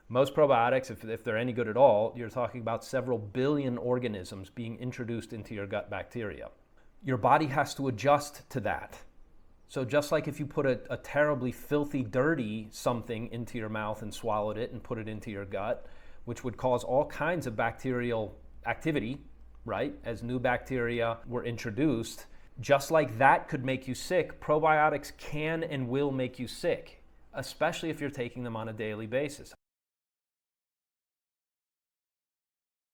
Most probiotics, if they're any good at all, you're talking about several billion organisms being introduced into your gut bacteria. Your body has to adjust to that. So just like if you put a terribly filthy, dirty something into your mouth and swallowed it and put it into your gut, which would cause all kinds of bacterial activity, right, as new bacteria were introduced, just like that could make you sick, probiotics can and will make you sick, especially if you're taking them on a daily basis.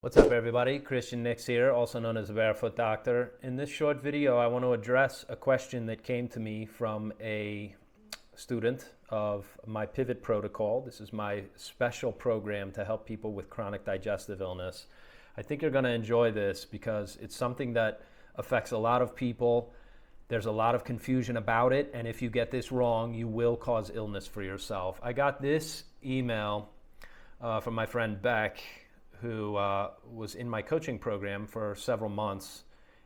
What's up, everybody? Christian Nix here, also known as the Barefoot Doctor. In this short video, I want to address a question that came to me from a student of my Pivot protocol. This is my special program to help people with chronic digestive illness. I think you're going to enjoy this because it's something that affects a lot of people. There's a lot of confusion about it, and if you get this wrong, you will cause illness for yourself. I got this email from my friend Beck, who was in my coaching program for several months,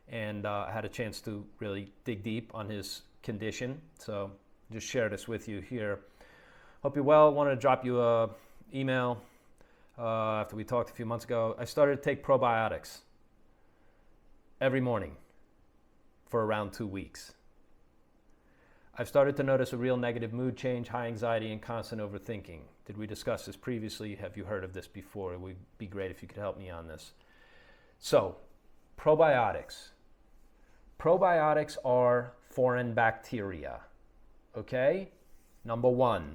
and had a chance to really dig deep on his condition. So just share this with you here. Hope you're well. Wanted to drop you a email after we talked a few months ago. I started to take probiotics every morning for around 2 weeks. I've started to notice a real negative mood change, high anxiety, and constant overthinking. Did we discuss this previously? Have you heard of this before? It would be great if you could help me on this. So, probiotics. Probiotics are foreign bacteria, okay? Number one,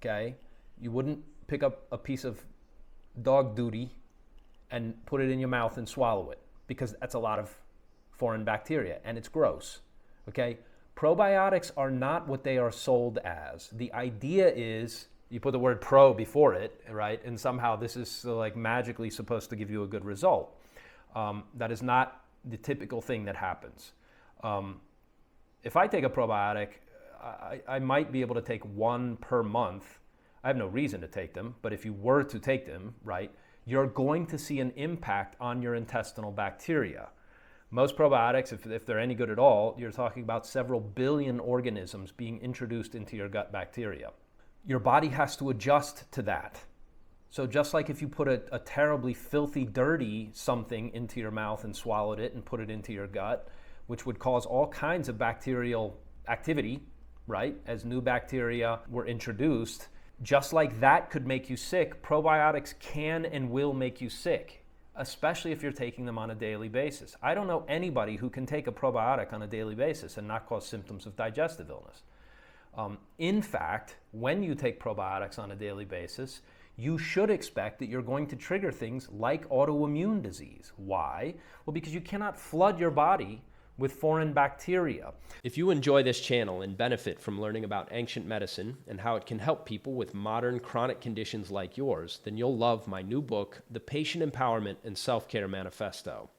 okay? You wouldn't pick up a piece of dog duty and put it in your mouth and swallow it, because that's a lot of foreign bacteria, and it's gross, okay? Probiotics are not what they are sold as. The idea is you put the word pro before it, right? And somehow this is like magically supposed to give you a good result. That is not the typical thing that happens. If I take a probiotic, I might be able to take one per month. I have no reason to take them, but if you were to take them, right, you're going to see an impact on your intestinal bacteria. Most probiotics, if they're any good at all, you're talking about several billion organisms being introduced into your gut bacteria. Your body has to adjust to that. So just like if you put a terribly filthy, dirty something into your mouth and swallowed it and put it into your gut, which would cause all kinds of bacterial activity, right, as new bacteria were introduced, just like that could make you sick, probiotics can and will make you sick, especially if you're taking them on a daily basis. I don't know anybody who can take a probiotic on a daily basis and not cause symptoms of digestive illness. In fact, when you take probiotics on a daily basis, you should expect that you're going to trigger things like autoimmune disease. Why? Well, because you cannot flood your body with foreign bacteria. If you enjoy this channel and benefit from learning about ancient medicine and how it can help people with modern chronic conditions like yours, then you'll love my new book, The Patient Empowerment and Self-Care Manifesto.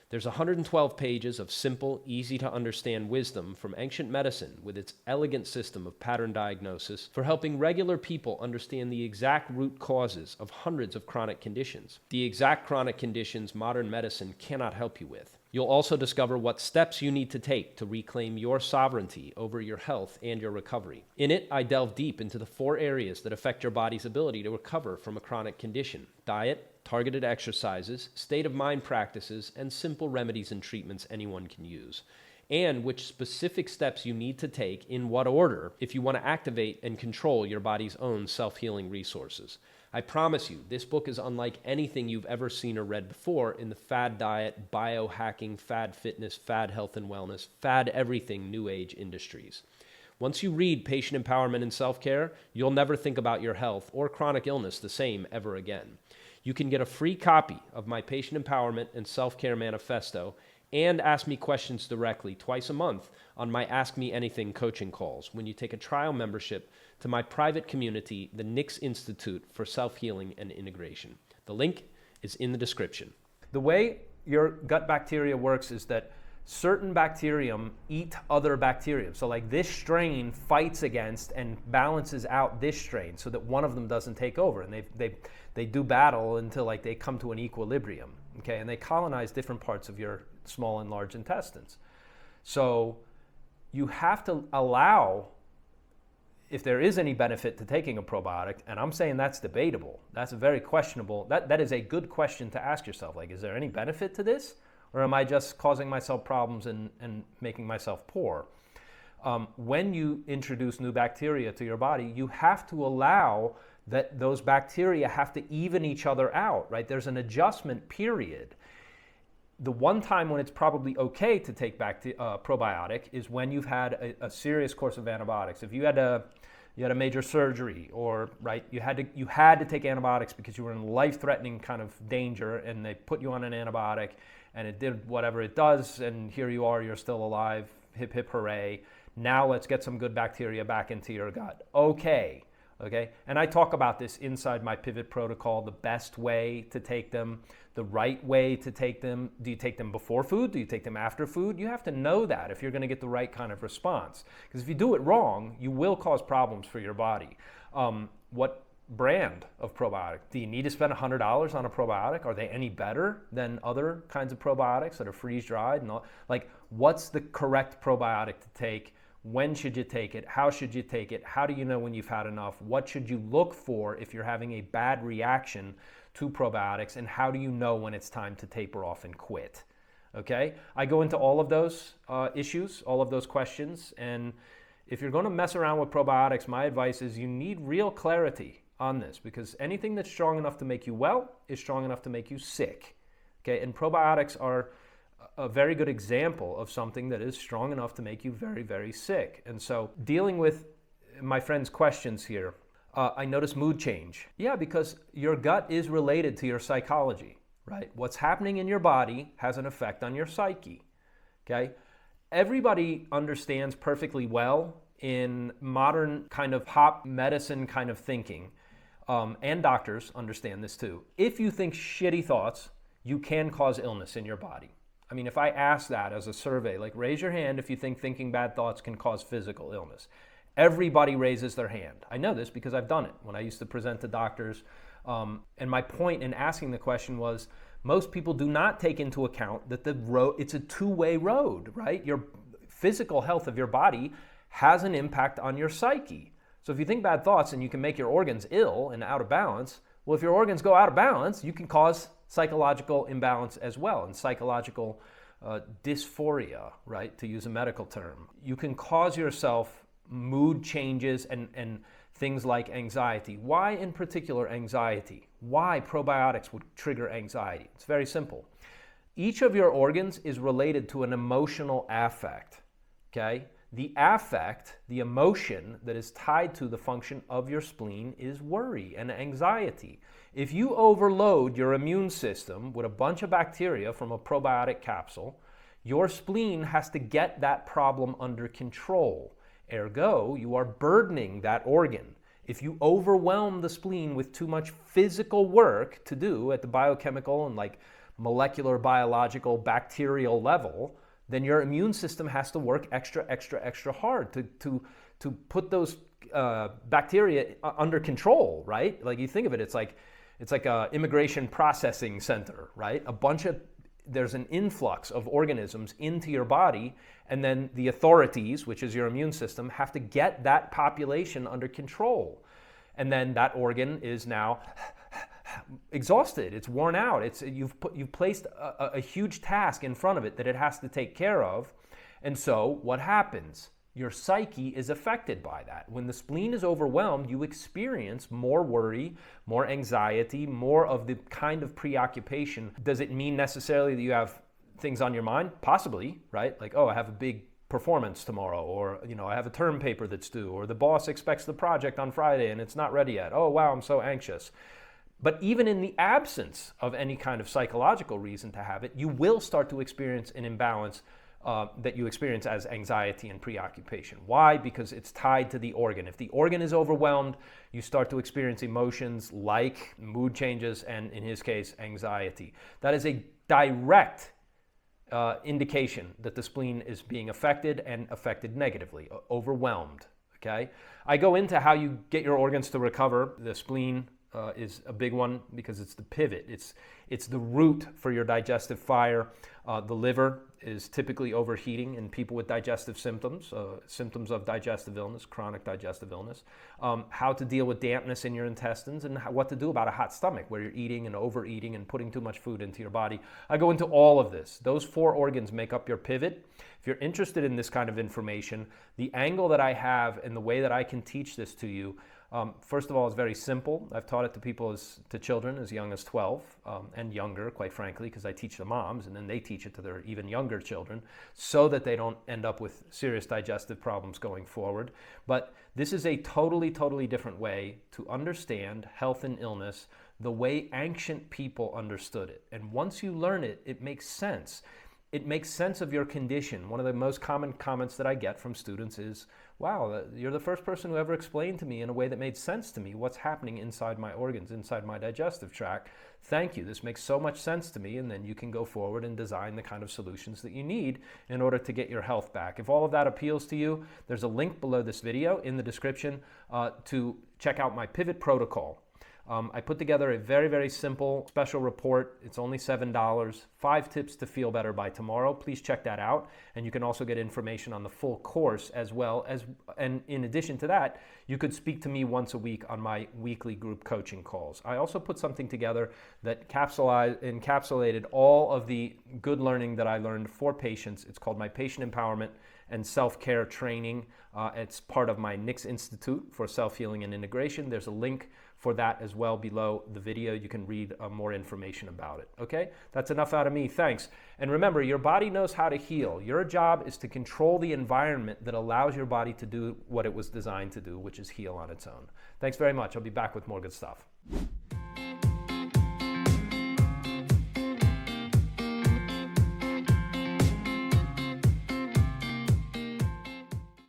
There's 112 pages of simple, easy-to-understand wisdom from ancient medicine with its elegant system of pattern diagnosis for helping regular people understand the exact root causes of hundreds of chronic conditions, the exact chronic conditions modern medicine cannot help you with. You'll also discover what steps you need to take to reclaim your sovereignty over your health and your recovery. In it, I delve deep into the 4 areas that affect your body's ability to recover from a chronic condition: diet, targeted exercises, state of mind practices, and simple remedies and treatments anyone can use, and which specific steps you need to take in what order if you want to activate and control your body's own self-healing resources. I promise you, this book is unlike anything you've ever seen or read before in the fad diet, biohacking, fad fitness, fad health and wellness, fad everything new age industries. Once you read Patient Empowerment and Self-Care, you'll never think about your health or chronic illness the same ever again. You can get a free copy of my Patient Empowerment and Self-Care Manifesto and ask me questions directly twice a month on my Ask Me Anything coaching calls when you take a trial membership to my private community, the Nix Institute for Self-Healing and Integration. The link is in the description. The way your gut bacteria works is that certain bacterium eat other bacterium. So like this strain fights against and balances out this strain so that one of them doesn't take over. And they do battle until like they come to an equilibrium, okay? And they colonize different parts of your small and large intestines. So you have to allow if there is any benefit to taking a probiotic, and I'm saying that's debatable, that's a very questionable, that is a good question to ask yourself. Like, is there any benefit to this? Or am I just causing myself problems and making myself poor? When you introduce new bacteria to your body, you have to allow that those bacteria have to even each other out, right? There's an adjustment period. The one time when it's probably okay to take probiotic is when you've had a serious course of antibiotics. If you had a major surgery, or right, you had to take antibiotics because you were in life-threatening kind of danger, and they put you on an antibiotic, and it did whatever it does, and here you are, you're still alive, hip hip hooray. Now let's get some good bacteria back into your gut. Okay. And I talk about this inside my pivot protocol, the best way to take them, the right way to take them. Do you take them before food? Do you take them after food? You have to know that if you're going to get the right kind of response. Because if you do it wrong, you will cause problems for your body. What brand of probiotic? Do you need to spend $100 on a probiotic? Are they any better than other kinds of probiotics that are freeze-dried? And all? Like, what's the correct probiotic to take? When should you take it? How should you take it? How do you know when you've had enough? What should you look for if you're having a bad reaction to probiotics? And how do you know when it's time to taper off and quit? Okay? I go into all of those issues, all of those questions. And if you're going to mess around with probiotics, my advice is you need real clarity on this, because anything that's strong enough to make you well is strong enough to make you sick. Okay? And probiotics are a very good example of something that is strong enough to make you very, very sick. And so dealing with my friend's questions here, I notice mood change. Yeah, because your gut is related to your psychology, right? What's happening in your body has an effect on your psyche, okay? Everybody understands perfectly well in modern kind of pop medicine kind of thinking, and doctors understand this too. If you think shitty thoughts, you can cause illness in your body. I mean, if I ask that as a survey, like raise your hand if you think thinking bad thoughts can cause physical illness. Everybody raises their hand. I know this because I've done it when I used to present to doctors. And my point in asking the question was, most people do not take into account that it's a two-way road, right? Your physical health of your body has an impact on your psyche. So if you think bad thoughts and you can make your organs ill and out of balance, well, if your organs go out of balance, you can cause psychological imbalance as well, and psychological dysphoria, right, to use a medical term. You can cause yourself mood changes and things like anxiety. Why in particular anxiety? Why probiotics would trigger anxiety? It's very simple. Each of your organs is related to an emotional affect, okay? The affect, the emotion that is tied to the function of your spleen is worry and anxiety. If you overload your immune system with a bunch of bacteria from a probiotic capsule, your spleen has to get that problem under control. Ergo, you are burdening that organ. If you overwhelm the spleen with too much physical work to do at the biochemical and like molecular, biological, bacterial level, then your immune system has to work extra hard to put those bacteria under control, right? Like you think of it, it's like a immigration processing center, right? There's an influx of organisms into your body, and then the authorities, which is your immune system, have to get that population under control. And then that organ is now exhausted, it's worn out, you've placed a huge task in front of it that it has to take care of. And so what happens? Your psyche is affected by that. When the spleen is overwhelmed, you experience more worry, more anxiety, more of the kind of preoccupation. Does it mean necessarily that you have things on your mind? Possibly, right? Like, oh, I have a big performance tomorrow, or I have a term paper that's due, or the boss expects the project on Friday and it's not ready yet. Oh, wow, I'm so anxious. But even in the absence of any kind of psychological reason to have it, you will start to experience an imbalance that you experience as anxiety and preoccupation. Why? Because it's tied to the organ. If the organ is overwhelmed, you start to experience emotions like mood changes and, in his case, anxiety. That is a direct indication that the spleen is being affected and affected negatively, overwhelmed. Okay? I go into how you get your organs to recover. The spleen is a big one because it's the pivot. It's the root for your digestive fire. The liver is typically overheating in people with digestive symptoms, symptoms of digestive illness, chronic digestive illness. How to deal with dampness in your intestines, and what to do about a hot stomach where you're eating and overeating and putting too much food into your body. I go into all of this. Those 4 organs make up your pivot. If you're interested in this kind of information, the angle that I have and the way that I can teach this to you, first of all, it's very simple. I've taught it to people, to children as young as 12 and younger, quite frankly, because I teach the moms, and then they teach it to their even younger children so that they don't end up with serious digestive problems going forward. But this is a totally, totally different way to understand health and illness the way ancient people understood it. And once you learn it, it makes sense. It makes sense of your condition. One of the most common comments that I get from students is, wow, you're the first person who ever explained to me in a way that made sense to me what's happening inside my organs, inside my digestive tract. Thank you. This makes so much sense to me. And then you can go forward and design the kind of solutions that you need in order to get your health back. If all of that appeals to you, there's a link below this video in the description to check out my pivot protocol. I put together a very, very simple special report. It's only $7, 5 tips to feel better by tomorrow. Please check that out. And you can also get information on the full course as well as, and in addition to that, you could speak to me once a week on my weekly group coaching calls. I also put something together that encapsulated all of the good learning that I learned for patients. It's called my Patient Empowerment and Self-Care Training. It's part of my Nix Institute for Self-Healing and Integration. There's a link for that as well below the video. You can read more information about it. Okay, that's enough out of me. Thanks. And remember, your body knows how to heal. Your job is to control the environment that allows your body to do what it was designed to do, which is heal on its own. Thanks very much. I'll be back with more good stuff.